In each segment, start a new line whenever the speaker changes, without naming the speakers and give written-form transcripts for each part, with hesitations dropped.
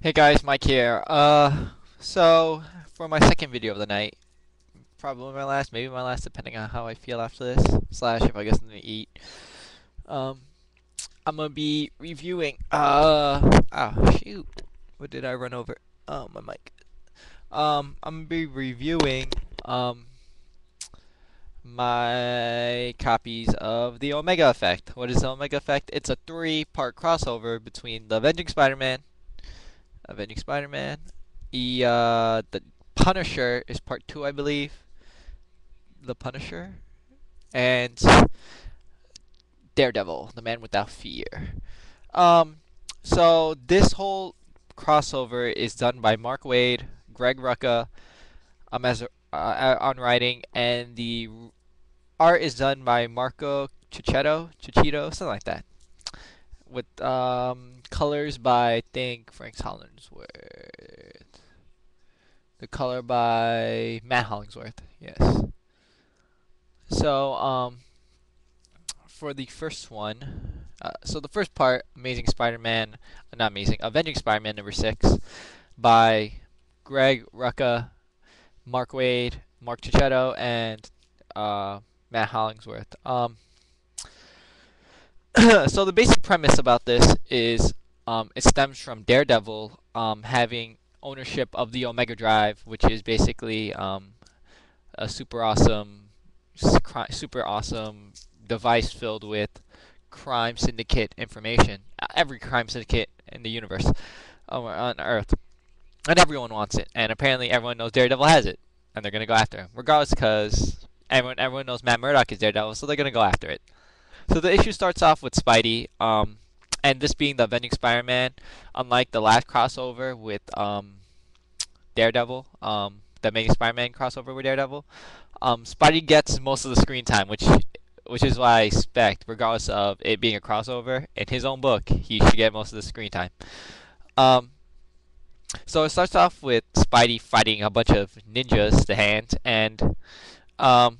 Hey guys, Mike here. So for my second video of the night, probably my last, maybe my last, depending on how I feel after this, slash if I get something to eat. Um, I'm gonna be reviewing. Oh shoot, what did I run over? Oh my mic. I'm gonna be reviewing um my copies of the Omega Effect. What is the Omega Effect? It's a three-part crossover between the Avenging Spider-Man. The Punisher is part two, I believe. The Punisher and Daredevil, the Man Without Fear. Um, so this whole crossover is done by Mark Waid, Greg Rucka, as on writing, and the art is done by Marco Checchetto, something like that. With colors by I think Frank Hollingsworth. The color by Matt Hollingsworth. Yes. So for the first one, so the first part, Amazing Spider-Man, not Amazing, Avenging Spider-Man #6 by Greg Rucka, Mark Waid, Mark Checchetto, and Matt Hollingsworth. So the basic premise about this is it stems from Daredevil having ownership of the Omega Drive, which is basically a super awesome device filled with crime syndicate information. Every crime syndicate in the universe, on Earth, and everyone wants it. And apparently, everyone knows Daredevil has it, and they're gonna go after him, regardless, because everyone knows Matt Murdock is Daredevil, so they're gonna go after it. So the issue starts off with Spidey, and this being the Avenging Spider-Man, unlike the last crossover with Daredevil, the Amazing Spider-Man crossover with Daredevil, Spidey gets most of the screen time, which is why I expect, regardless of it being a crossover, in his own book, he should get most of the screen time. Um, so it starts off with Spidey fighting a bunch of ninjas to hand, and um,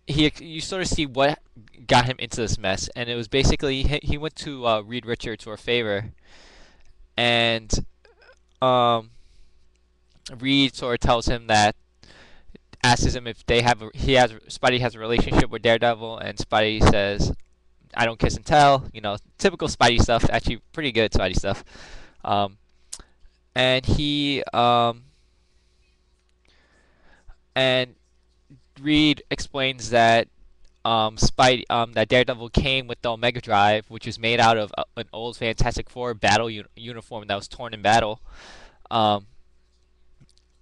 you sort of see what got him into this mess, and it was basically he went to Reed Richards for a favor, and um, Reed sort of tells him that asks him if Spidey has a relationship with Daredevil, and Spidey says, "I don't kiss and tell." You know, typical Spidey stuff. Actually, pretty good Spidey stuff. Um, and he and Reed explains that that Daredevil came with the Omega Drive, which is made out of an old Fantastic Four battle uniform that was torn in battle. Um,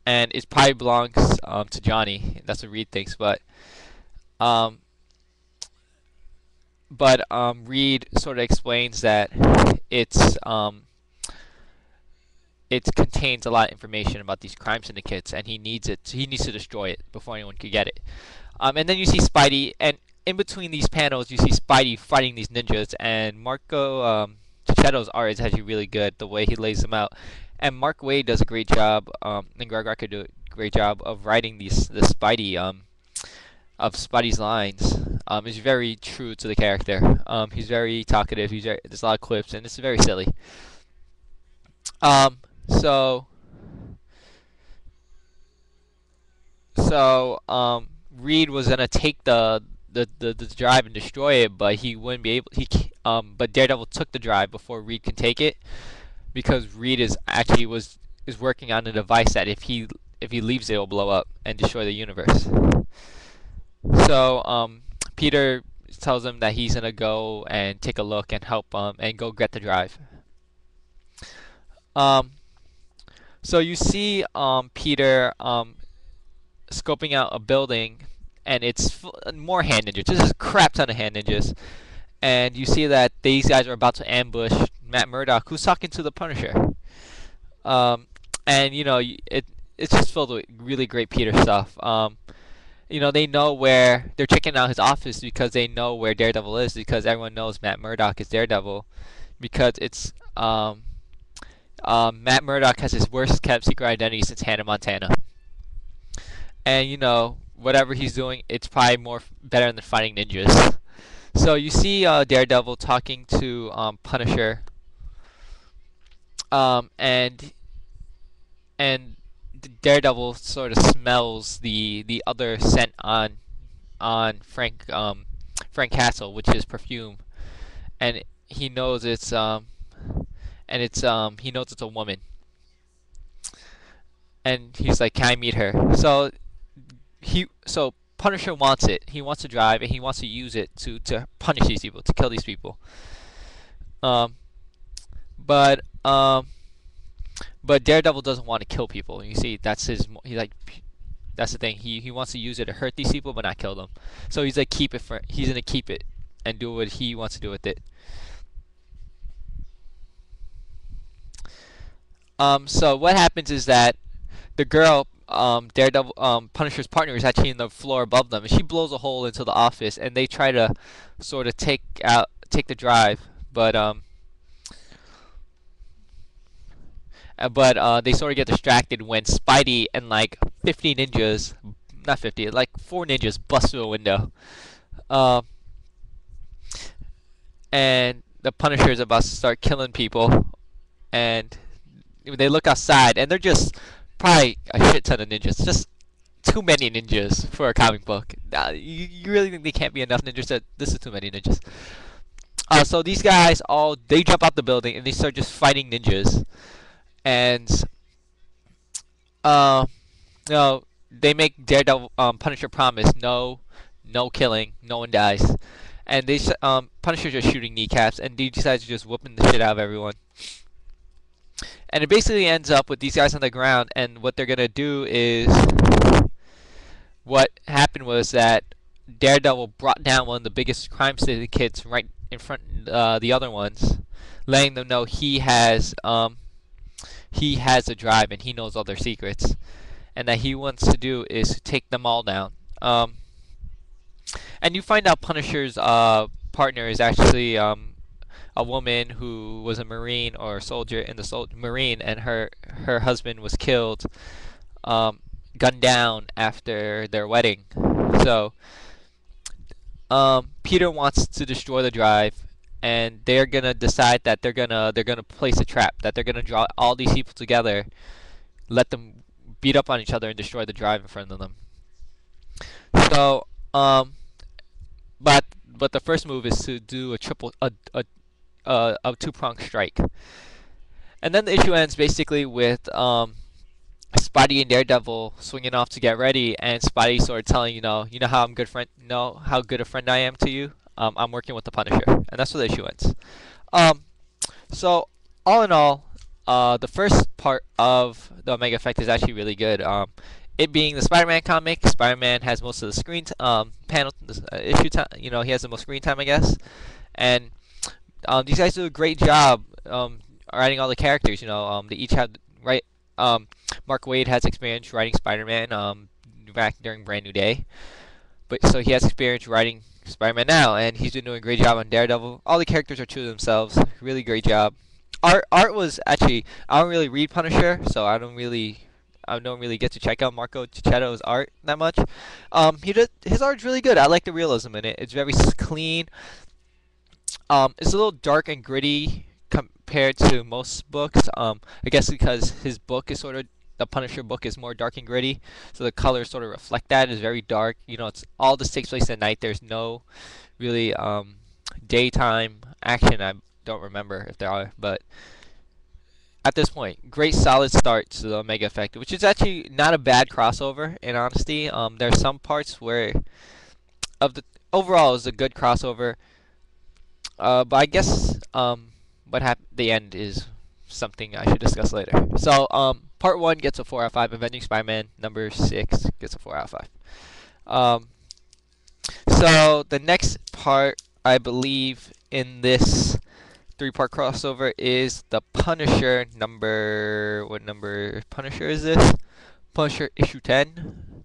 and it probably belongs to Johnny. That's what Reed thinks, um, but Reed sort of explains that it's it contains a lot of information about these crime syndicates, and he needs it. He needs to destroy it before anyone could get it. And then you see Spidey, and in between these panels, you see Spidey fighting these ninjas, and Marco Checchetto's art is actually really good, the way he lays them out. And Mark Waid does a great job, and Greg Rucka do a great job of writing the Spidey of Spidey's lines. Is very true to the character. He's very talkative. There's a lot of clips, and it's very silly. Um, so Reed was gonna take the drive and destroy it, but he wouldn't be able. But Daredevil took the drive before Reed can take it, because Reed is working on a device that if he leaves it, it'll blow up and destroy the universe. So Peter tells him that he's gonna go and take a look and help and go get the drive. Um, so you see Peter scoping out a building, and it's more hand ninjas. Just a crap ton of hand ninjas, and you see that these guys are about to ambush Matt Murdock, who's talking to the Punisher. Um, and you know it's just filled with really great Peter stuff. You know, they know where they're checking out his office because they know where Daredevil is, because everyone knows Matt Murdock is Daredevil, because it's Matt Murdock has his worst kept secret identity since Hannah Montana. And you know, whatever he's doing, it's probably better than fighting ninjas. So you see Daredevil talking to Punisher, And Daredevil sort of smells the other scent on Frank Castle, which is perfume, and he knows he knows it's a woman, and he's like, "Can I meet her?" So Punisher wants it. He wants to drive, and he wants to use it to punish these people, to kill these people. Um, but um, but Daredevil doesn't want to kill people. You see, that's the thing. He wants to use it to hurt these people, but not kill them. So he's gonna keep it and do what he wants to do with it. So what happens is that the girl, Daredevil, Punisher's partner is actually in the floor above them, and she blows a hole into the office, and they try to sort of take the drive, but they sort of get distracted when Spidey and like 50 ninjas, not 50, like 4 ninjas bust through a window, uh, and the Punisher is about to start killing people, and they look outside, and they're just probably a shit ton of ninjas, just too many ninjas for a comic book. You really think they can't be enough ninjas? That this is too many ninjas. So these guys they jump out the building and they start just fighting ninjas, and uh, they make Daredevil Punisher promise no killing, no one dies, and Punisher just shooting kneecaps, and he decides to just whooping the shit out of everyone. And it basically ends up with these guys on the ground, and what they're gonna do is what happened was that Daredevil brought down one of the biggest crime syndicates right in front the other ones, letting them know he has the drive and he knows all their secrets, and that he wants to do is to take them all down. And you find out Punisher's partner is actually a woman who was a Marine or a soldier in the Marine, and her husband was killed, gunned down after their wedding. So Peter wants to destroy the drive, and they're gonna decide that they're gonna place a trap, that they're gonna draw all these people together, let them beat up on each other, and destroy the drive in front of them. So but the first move is to do a two-pronged strike. And then the issue ends basically with Spidey and Daredevil swinging off to get ready, and Spidey sort of telling you know how good a friend I am to you. I'm working with the Punisher, and that's where the issue ends. Um, so all in all, the first part of the Omega Effect is actually really good. It being the Spider-Man comic, Spider-Man has most of the panel issue time. He has the most screen time, I guess, and these guys do a great job writing all the characters. They each have right. Mark Waid has experience writing Spider-Man back during Brand New Day, but so he has experience writing Spider-Man now, and he's been doing a great job on Daredevil. All the characters are true to themselves. Really great job. Art was actually, I don't really read Punisher, so I don't really get to check out Marco Checchetto's art that much. His art's really good. I like the realism in it. It's very clean. It's a little dark and gritty compared to most books. I guess because his book is the Punisher book is more dark and gritty, so the colors sort of reflect that. It's very dark. It's all this takes place at night. There's no really daytime action. I don't remember if there are, but at this point, great solid start to the Omega Effect, which is actually not a bad crossover. In honesty, there's some parts where overall is a good crossover. But I guess the end is something I should discuss later. So part 1 gets a 4 out of 5. Avenging Spider-Man number 6 gets a 4 out of 5. So the next part, I believe, in this 3-part crossover is the Punisher number. What number Punisher is this? Punisher issue 10.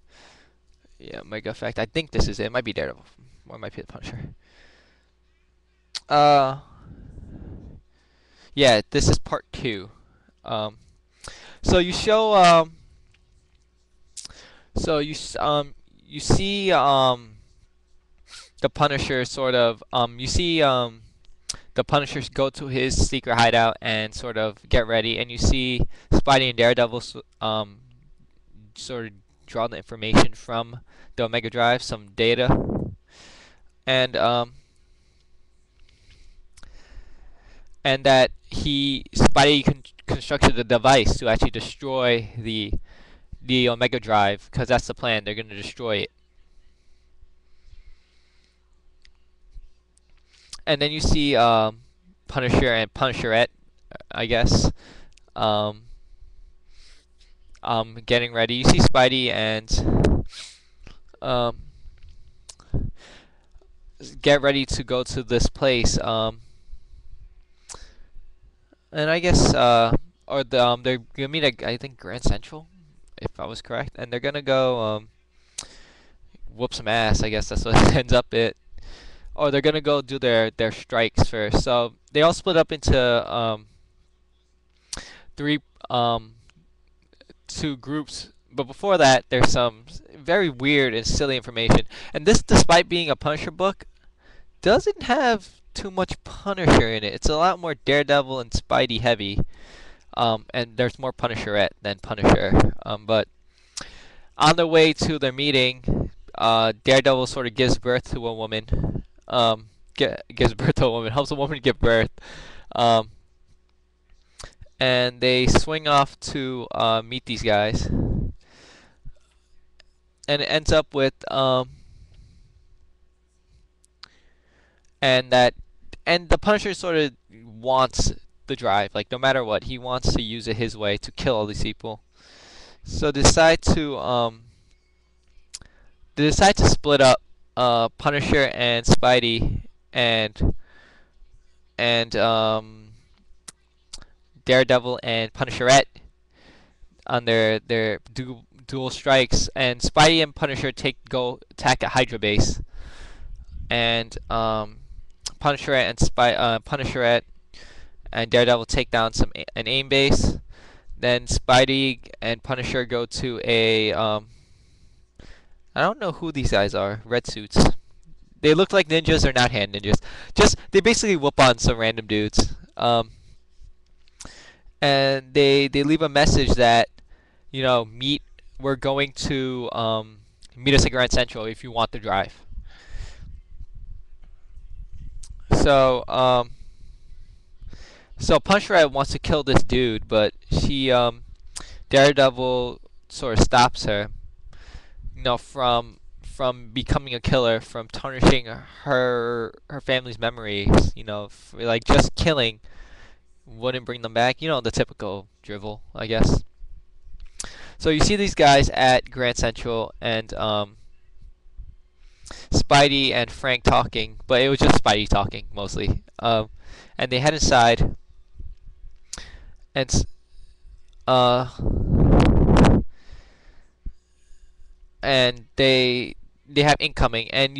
Yeah, Mega Effect. I think this is it. It might be Daredevil. Or it might be the Punisher. Yeah, this is part 2. So you show you see the Punisher sort of you see the Punishers go to his secret hideout and sort of get ready, and you see Spidey and Daredevil sort of draw the information from the Omega Drive, some data, and that Spidey constructed a device to actually destroy the Omega Drive, because that's the plan. They're going to destroy it. And then you see Punisher and Punisherette, I guess, um, getting ready. You see Spidey and get ready to go to this place. And I guess they're gonna meet at, I think, Grand Central, if I was correct, and they're gonna go whoop some ass. I guess that's what it ends up it. Or they're gonna go do their strikes first. So they all split up into three two groups. But before that, there's some very weird and silly information. And this, despite being a Punisher book, doesn't have too much Punisher in it. It's a lot more Daredevil and Spidey heavy. And there's more Punisherette than Punisher. But on the way to their meeting, Daredevil sort of gives birth to a woman. Gives birth to a woman, helps a woman give birth. And they swing off to meet these guys. And it ends up with and the Punisher sort of wants the drive, like no matter what, he wants to use it his way to kill all these people. So they decide to split up, Punisher and Spidey and Daredevil and Punisherette on their dual strikes, and Spidey and Punisher attack a Hydra base, and Punisherette and Daredevil take down an AIM base. Then Spidey and Punisher go to a I don't know who these guys are. Red suits. They look like ninjas. They're not hand ninjas. They basically whoop on some random dudes. And they leave a message that, we're going to meet us at Grand Central if you want the drive. So Punisher wants to kill this dude, but Daredevil sort of stops her, from becoming a killer, from tarnishing her family's memories. Like just killing wouldn't bring them back. The typical drivel, I guess. So you see these guys at Grand Central, and Spidey and Frank talking, but it was just Spidey talking mostly. And they head inside, and they have incoming, and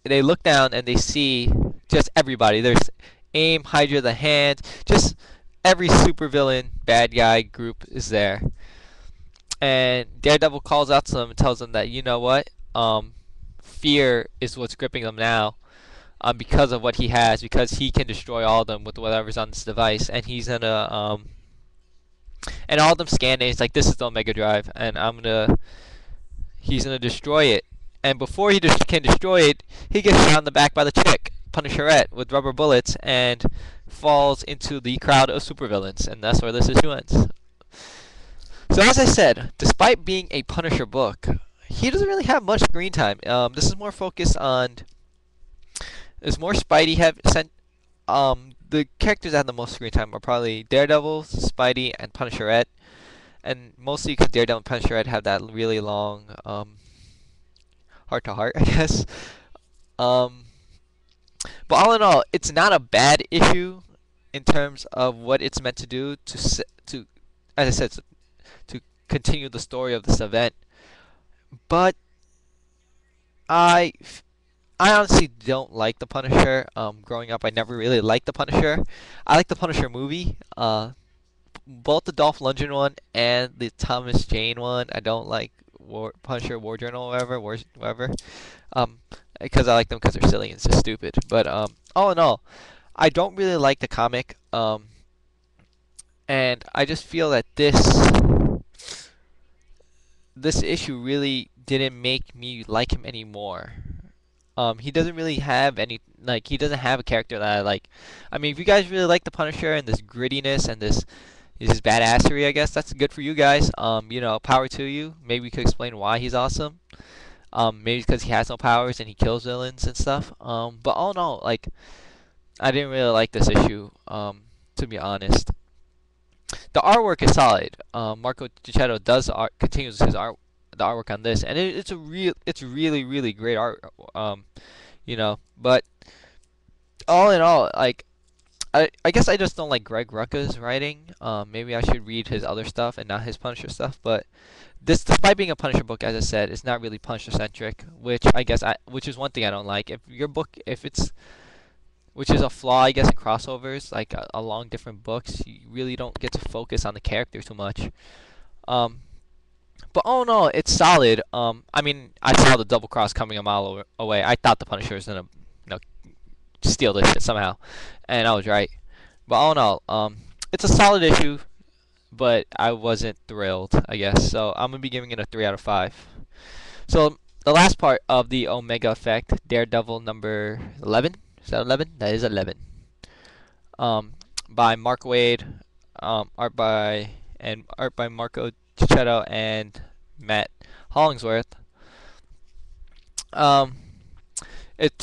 they look down and they see just everybody. There's AIM, Hydra, the Hand, just every supervillain bad guy group is there. And Daredevil calls out to them and tells them that, you know what, fear is what's gripping them now, because of what he has, because he can destroy all of them with whatever's on this device, and he's gonna and all of them scan it. It's like, this is the Omega Drive, and he's gonna destroy it. And before he can destroy it, he gets shot in the back by the chick, Punisherette, with rubber bullets, and falls into the crowd of supervillains, and that's where this issue ends. So as I said, despite being a Punisher book, he doesn't really have much screen time. This is more focused on. There's more Spidey the characters that have the most screen time are probably Daredevil, Spidey, and Punisherette, and mostly because Daredevil and Punisherette have that really long heart-to-heart, I guess. But all in all, it's not a bad issue in terms of what it's meant to do to as I said, to continue the story of this event. But I honestly don't like the Punisher. Growing up, I never really liked the Punisher. I like the Punisher movie. Both the Dolph Lundgren one and the Thomas Jane one. I don't like Punisher War Journal or whatever. Because I like them because they're silly and just stupid. But all in all, I don't really like the comic, and I just feel that this issue really didn't make me like him anymore. He doesn't really have any like he doesn't have a character that I like. I mean, if you guys really like the Punisher and this grittiness and this badassery, I guess that's good for you guys. Power to you. Maybe we could explain why he's awesome. Maybe because he has no powers and he kills villains and stuff. But all in all, like I didn't really like this issue. To be honest, the artwork is solid. Marco Checchetto continues his the artwork on this, and it's really really great art. But all in all, like I guess I just don't like Greg Rucka's writing. Maybe I should read his other stuff and not his Punisher stuff. But this, despite being a Punisher book, as I said, it's not really Punisher centric, which is one thing I don't like. If it's which is a flaw, I guess, in crossovers, like along different books, you really don't get to focus on the character too much. Um, but all in all, it's solid. I mean, I saw the double cross coming a mile away. I thought the Punisher was gonna, steal this shit somehow, and I was right. But all in all, it's a solid issue, but I wasn't thrilled, I guess. So I'm gonna be giving it a 3 out of 5. So the last part of the Omega Effect, Daredevil number 11. Is that 11? That is 11. By Mark Waid, art by Marco Checchetto and Matt Hollingsworth. Um, It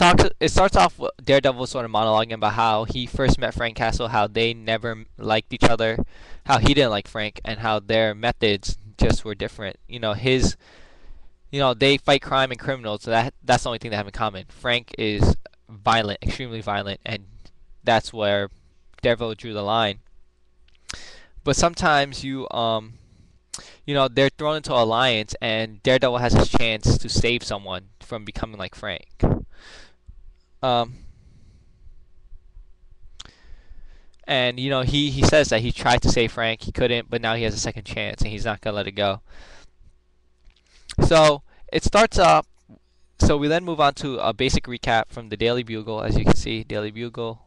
starts off with Daredevil sort of monologuing about how he first met Frank Castle, how they never liked each other, how he didn't like Frank, and how their methods just were different. They fight crime and criminals, so that's the only thing they have in common. Frank is violent, extremely violent, and that's where Daredevil drew the line. But sometimes they're thrown into an alliance, and Daredevil has his chance to save someone from becoming like Frank. Um, and he says that he tried to save Frank, he couldn't, but now he has a second chance, and he's not gonna let it go. So it starts up. So we then move on to a basic recap from the Daily Bugle, as you can see, Daily Bugle.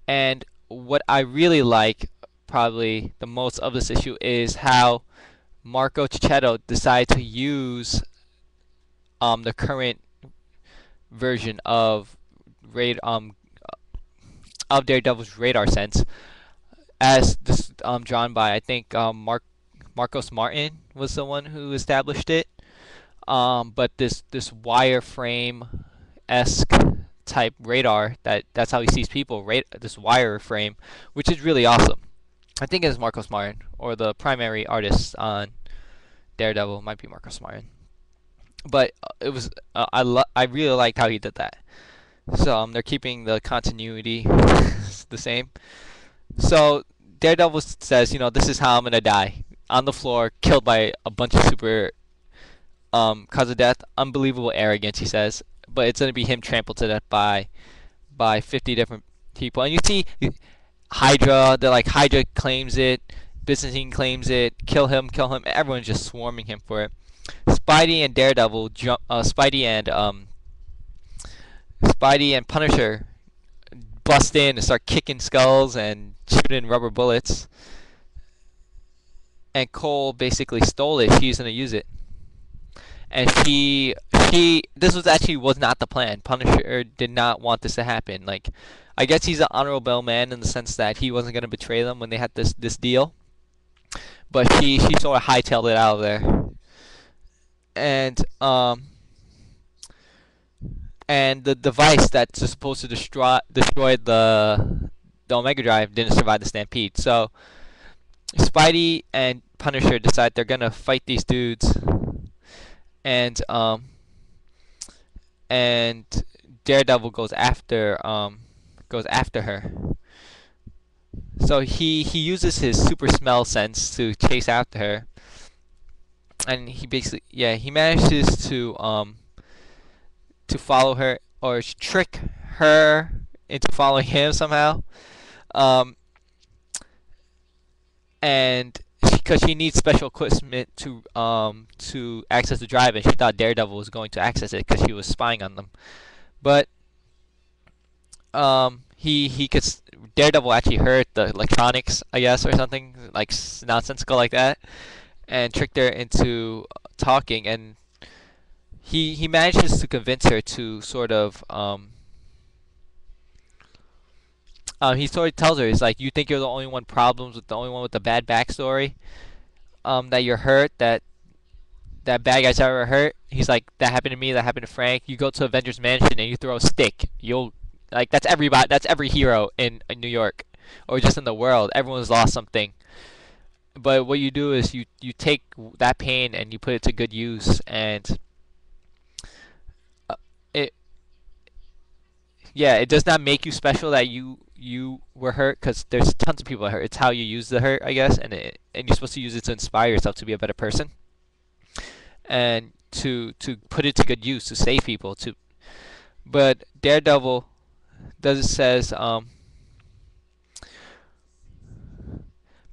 And what I really like, probably the most of this issue, is how Marco Checchetto decided to use the current version of Daredevil's radar sense, as this drawn by, I think, Marcos Martin was the one who established it. But this wireframe esque type radar, that's how he sees people. This wireframe, which is really awesome. I think it's Marcos Martin, or the primary artist on Daredevil might be Marcos Martin. But it was I really liked how he did that. So they're keeping the continuity the same. So Daredevil says, this is how I'm gonna die, on the floor, killed by a bunch of super cause of death, unbelievable arrogance, he says. But it's gonna be him trampled to death by 50 different people. And you see Hydra. They're like, Hydra claims it, Byzantine claims it. Kill him, kill him. Everyone's just swarming him for it. Spidey and Daredevil Spidey and Punisher bust in and start kicking skulls and shooting rubber bullets. And Cole basically stole it. She's gonna use it. And this was not the plan. Punisher did not want this to happen. Like, I guess he's an honorable man in the sense that he wasn't gonna betray them when they had this deal. But she sort of hightailed it out of there. And the device that's supposed to destroy the Omega Drive didn't survive the stampede. So Spidey and Punisher decide they're gonna fight these dudes, and Daredevil goes after her. So he uses his super smell sense to chase after her, and he manages to follow her, or trick her into following him somehow. And because she needs special equipment to access the drive, and she thought Daredevil was going to access it because she was spying on them. But he could Daredevil actually hurt the electronics, I guess, or something like nonsensical like that, and tricked her into talking, and he manages to convince her to sort of he sort of tells her, he's like, you think you're the only one problems with the only one with the bad backstory, that you're hurt, that bad guy's ever hurt. He's like, that happened to me, that happened to Frank. You go to Avengers Mansion and you throw a stick, you'll like that's everybody, that's every hero in New York or just in the world. Everyone's lost something. But what you do is you take that pain and you put it to good use, and it yeah, it does not make you special that you were hurt, because there's tons of people that hurt. It's how you use the hurt, I guess, and you're supposed to use it to inspire yourself to be a better person, and to put it to good use to save people. To but Daredevil does says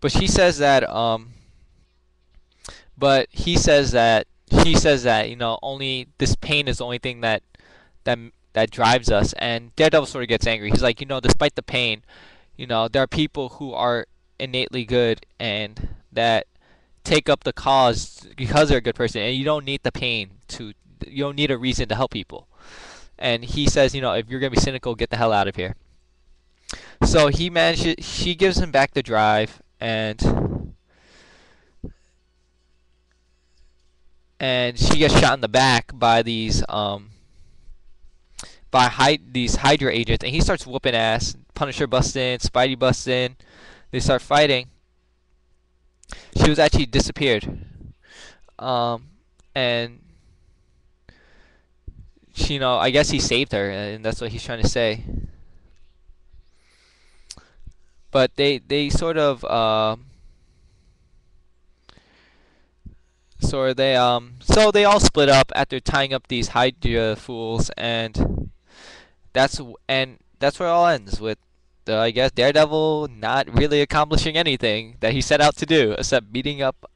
but she says that but he says that only this pain is the only thing that that drives us. And Daredevil sort of gets angry. He's like, despite the pain, there are people who are innately good and that take up the cause because they're a good person, and you don't need the pain to you don't need a reason to help people. And he says, if you're gonna be cynical, get the hell out of here. So she gives him back the drive, and she gets shot in the back by these Hydra agents, and he starts whooping ass. Punisher busts in, Spidey busts in. They start fighting. She was actually disappeared, and I guess he saved her, and that's what he's trying to say. But they so they all split up after tying up these Hydra fools, that's that's where it all ends with I guess Daredevil not really accomplishing anything that he set out to do except beating up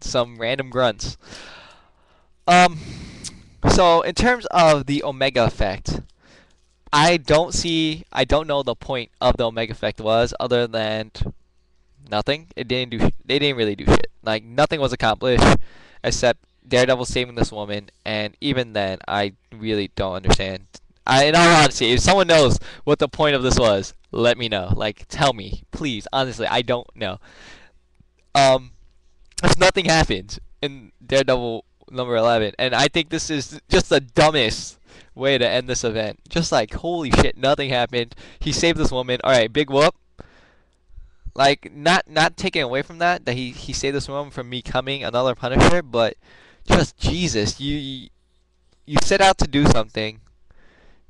some random grunts. Um, so in terms of the Omega effect, I don't know the point of the Omega effect was, other than nothing. They didn't really do shit. Like, nothing was accomplished except Daredevil saving this woman, and even then, I really don't understand. In all honesty, if someone knows what the point of this was, let me know. Like, tell me, please. Honestly, I don't know. Um, if nothing happened in Daredevil number 11, and I think this is just the dumbest way to end this event. Just like, holy shit, nothing happened. He saved this woman. All right, big whoop. Like, not taking away from that he saved this woman from becoming another Punisher, but just Jesus, you set out to do something,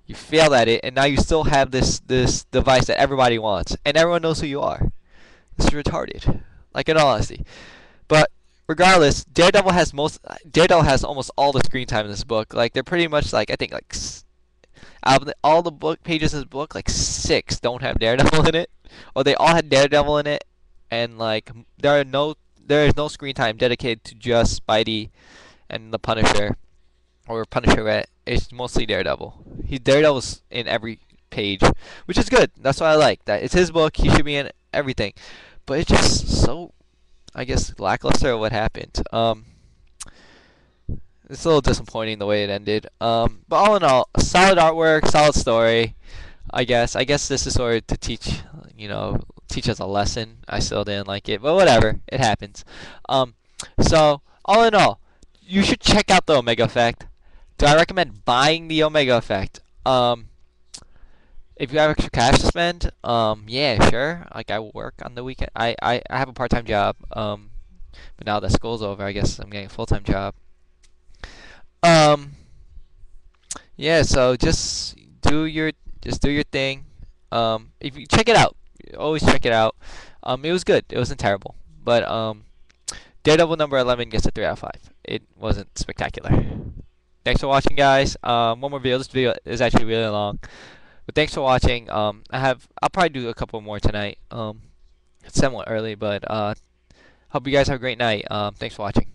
you failed at it, and now you still have this device that everybody wants, and everyone knows who you are. This is retarded. Like, in all honesty. But regardless, Daredevil has almost all the screen time in this book. Like, they're pretty much like, I think like out of all the book pages in this book, like 6 don't have Daredevil in it, or they all had Daredevil in it, and like there is no screen time dedicated to just Spidey and the Punisher or Punisherette. It's mostly Daredevil. Daredevil's in every page, which is good. That's what I like. That it's his book. He should be in everything, but it's just so, I guess, lackluster of what happened. It's a little disappointing the way it ended. But all in all, solid artwork, solid story. I guess. I guess this is sort of to teach us a lesson. I still didn't like it, but whatever. It happens. So all in all, you should check out the Omega Effect. Do I recommend buying the Omega Effect? If you have extra cash to spend, yeah, sure. Like, I work on the weekend. I have a part-time job. But now that school's over, I guess I'm getting a full-time job. Um, yeah. So just do your thing. If you check it out, always check it out. It was good. It wasn't terrible. But Daredevil number 11 gets a 3 out of 5. It wasn't spectacular. Thanks for watching, guys. One more video. This video is actually really long. But thanks for watching. I'll probably do a couple more tonight. It's somewhat early, but hope you guys have a great night. Thanks for watching.